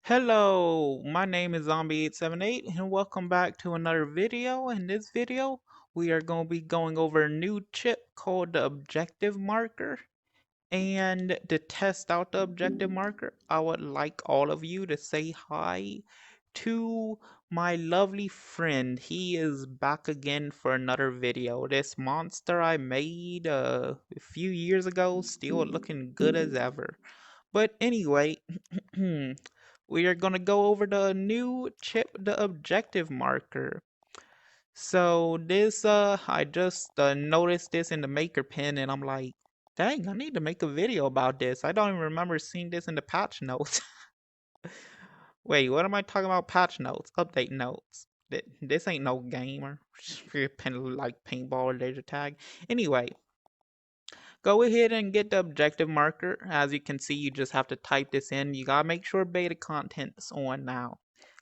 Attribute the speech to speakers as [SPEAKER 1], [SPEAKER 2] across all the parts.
[SPEAKER 1] Hello, my name is Zombie878 and welcome back to another video. In this video, we are going to be going over a new chip called the objective marker. And to test out the objective marker, I would like all of you to say hi to my lovely friend. He is back again for another video. This monster I made a few years ago, still looking good as ever. But anyway, we are gonna go over the new chip, the objective marker. So this, I just noticed this in the maker pen, and I'm like, dang, I need to make a video about this. I don't even remember seeing this in the patch notes. Wait, what am I talking about? Patch notes, update notes. This ain't no gamer. Pen like paintball or laser tag. Anyway, go ahead and get the objective marker. As you can see, you just have to type this in. You gotta make sure beta content's on now.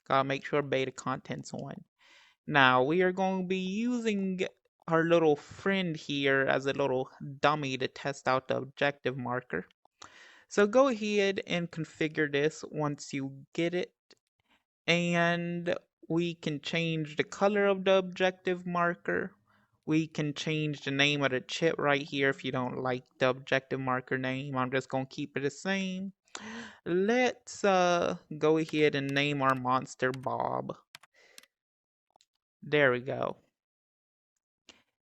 [SPEAKER 1] Gotta make sure beta content's on. Now, we are going to be using our little friend here as a little dummy to test out the objective marker. So go ahead and configure this once you get it. And we can change the color of the objective marker. We can change the name of the chip right here if you don't like the objective marker name. I'm just going to keep it the same. Let's go ahead and name our monster Bob. There we go.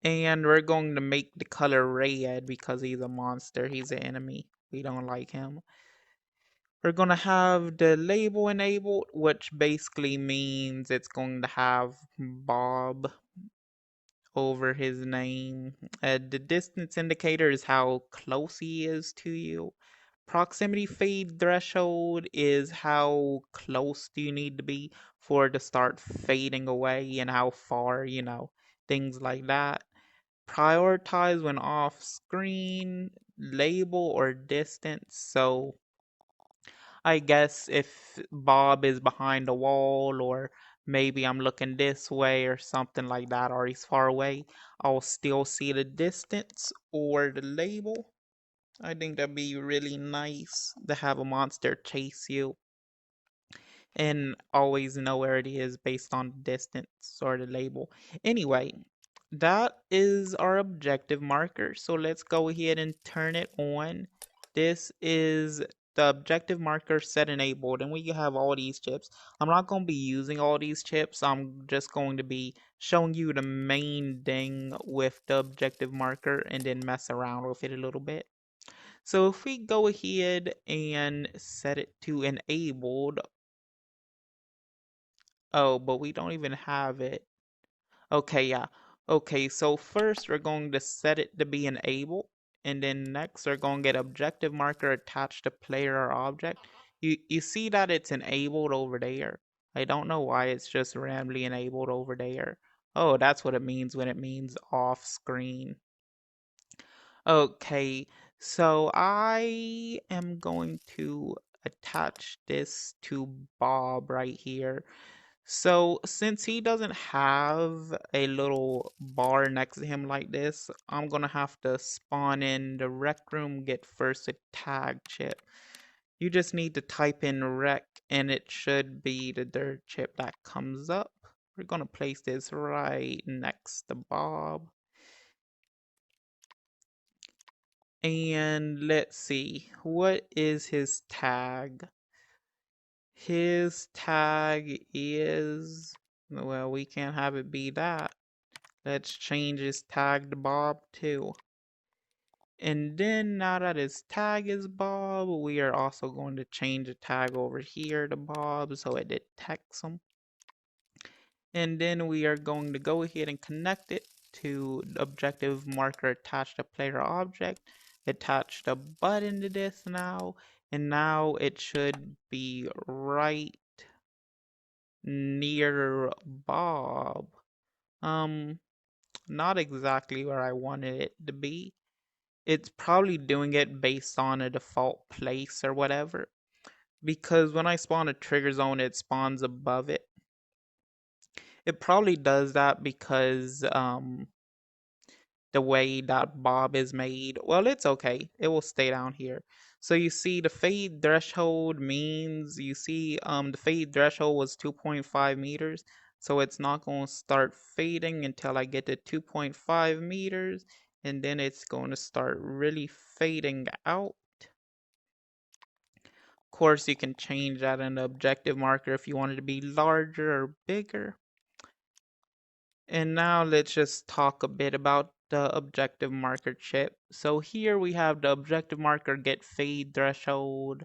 [SPEAKER 1] And we're going to make the color red because he's a monster. He's an enemy. We don't like him. We're going to have the label enabled, which basically means it's going to have Bob over his name. The distance indicator is how close he is to you. Proximity fade threshold is how close do you need to be for it to start fading away and how far, things like that. Prioritize when off screen, label or distance. So I guess if Bob is behind a wall or maybe I'm looking this way or something like that or he's far away, I'll still see the distance or the label. I think that'd be really nice to have a monster chase you and always know where it is based on distance or the label. Anyway, that is our objective marker. So let's go ahead and turn it on. This is the objective marker set enabled, and we have all these chips. I'm not going to be using all these chips. I'm just going to be showing you the main thing with the objective marker and then mess around with it a little bit. So if we go ahead and set it to enabled, oh, but we don't even have it. Okay, yeah. Okay, so first we're going to set it to be enabled, and then next we're going to get objective marker attached to player or object. You see that it's enabled over there. I don't know why it's just randomly enabled over there. Oh, that's what it means when it means off screen. Okay, so I am going to attach this to Bob right here. So since he doesn't have a little bar next to him like this, I'm gonna have to spawn in the rec room, get first a tag chip. You just need to type in rec and it should be the dirt chip that comes up. We're gonna place this right next to Bob. And let's see, what is his tag? His tag is, well, we can't have it be that. Let's change his tag to Bob too. And then now that his tag is Bob, we are also going to change the tag over here to Bob so it detects him. And then we are going to go ahead and connect it to the objective marker attached to player object. Attach the button to this now, and now it should be right near Bob. Not exactly where I wanted it to be. It's probably doing it based on a default place or whatever. Because when I spawn a trigger zone, it spawns above it. It probably does that because the way that Bob is made. Well, it's okay. It will stay down here. So you see the fade threshold means you see the fade threshold was 2.5 meters. So it's not going to start fading until I get to 2.5 meters, and then it's going to start really fading out. Of course, you can change that in the objective marker if you want it to be larger or bigger. And now let's just talk a bit about the objective marker chip. So here we have the objective marker get fade threshold,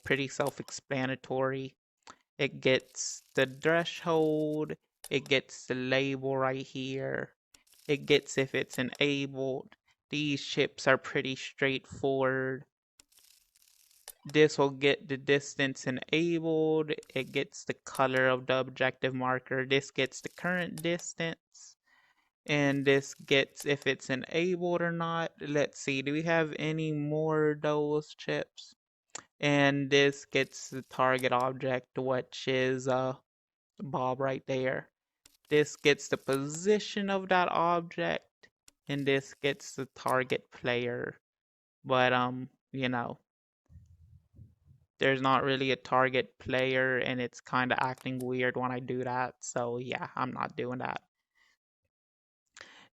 [SPEAKER 1] pretty self-explanatory. It gets the threshold, it gets the label right here, it gets if it's enabled. These chips are pretty straightforward. This will get the distance enabled, it gets the color of the objective marker, this gets the current distance, and this gets if it's enabled or not. Let's see, do we have any more of those chips? And this gets the target object, which is Bob right there. This gets the position of that object, and this gets the target player. But there's not really a target player, and it's kind of acting weird when I do that. So yeah, I'm not doing that.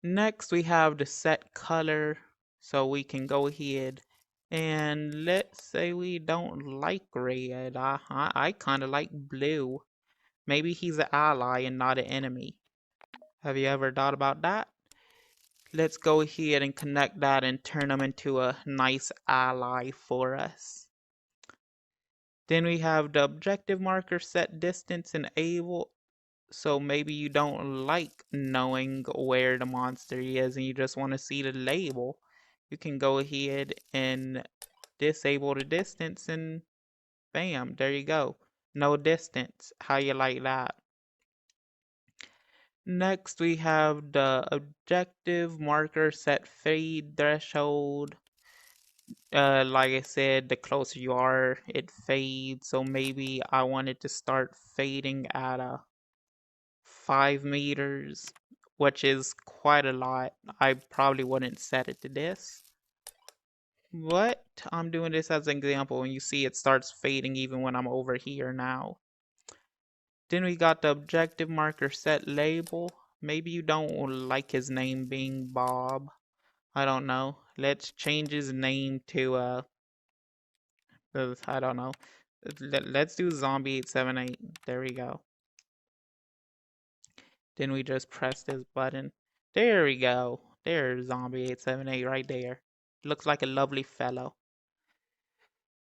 [SPEAKER 1] Next, we have the set color. So we can go ahead and let's say we don't like red. I kind of like blue. Maybe he's an ally and not an enemy. Have you ever thought about that? Let's go ahead and connect that and turn him into a nice ally for us. Then we have the objective marker set distance enabled. So maybe you don't like knowing where the monster is and you just want to see the label. You can go ahead and disable the distance and bam, there you go. No distance. How you like that? Next, we have the objective marker set fade threshold. Like I said, the closer you are, it fades. So maybe I wanted to start fading at a 5 meters, which is quite a lot. I probably wouldn't set it to this. But I'm doing this as an example, and you see it starts fading even when I'm over here now. Then we got the objective marker set label. Maybe you don't like his name being Bob. I don't know. Let's change his name to I don't know. Let's do Zombie 878. There we go. Then we just press this button. There we go. There's Zombie 878 right there. Looks like a lovely fellow.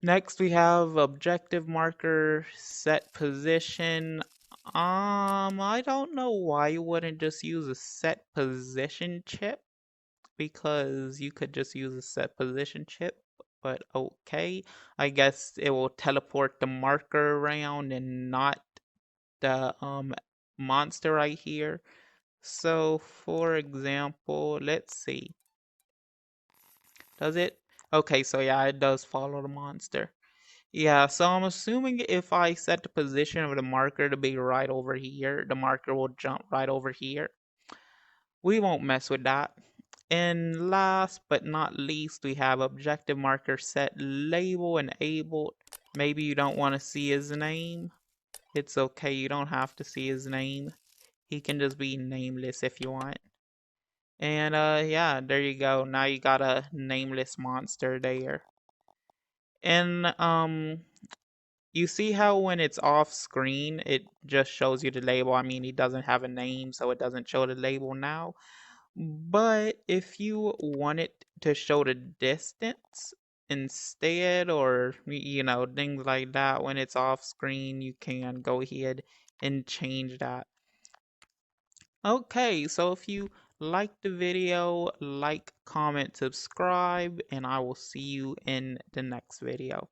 [SPEAKER 1] Next we have objective marker set position. I don't know why you wouldn't just use a set position chip, because you could just use a set position chip, but okay. I guess it will teleport the marker around and not the monster right here. So for example, let's see. Does it? Okay, so yeah, it does follow the monster. Yeah, so I'm assuming if I set the position of the marker to be right over here, the marker will jump right over here. We won't mess with that. And last but not least, we have objective marker set label enabled. Maybe you don't want to see his name. It's okay, you don't have to see his name. He can just be nameless if you want. And yeah, there you go. Now you got a nameless monster there. And you see how when it's off screen, it just shows you the label. I mean, he doesn't have a name, so it doesn't show the label now. But if you want it to show the distance instead, or things like that, when it's off screen, you can go ahead and change that. Okay, so if you like the video, like, comment, subscribe, and I will see you in the next video.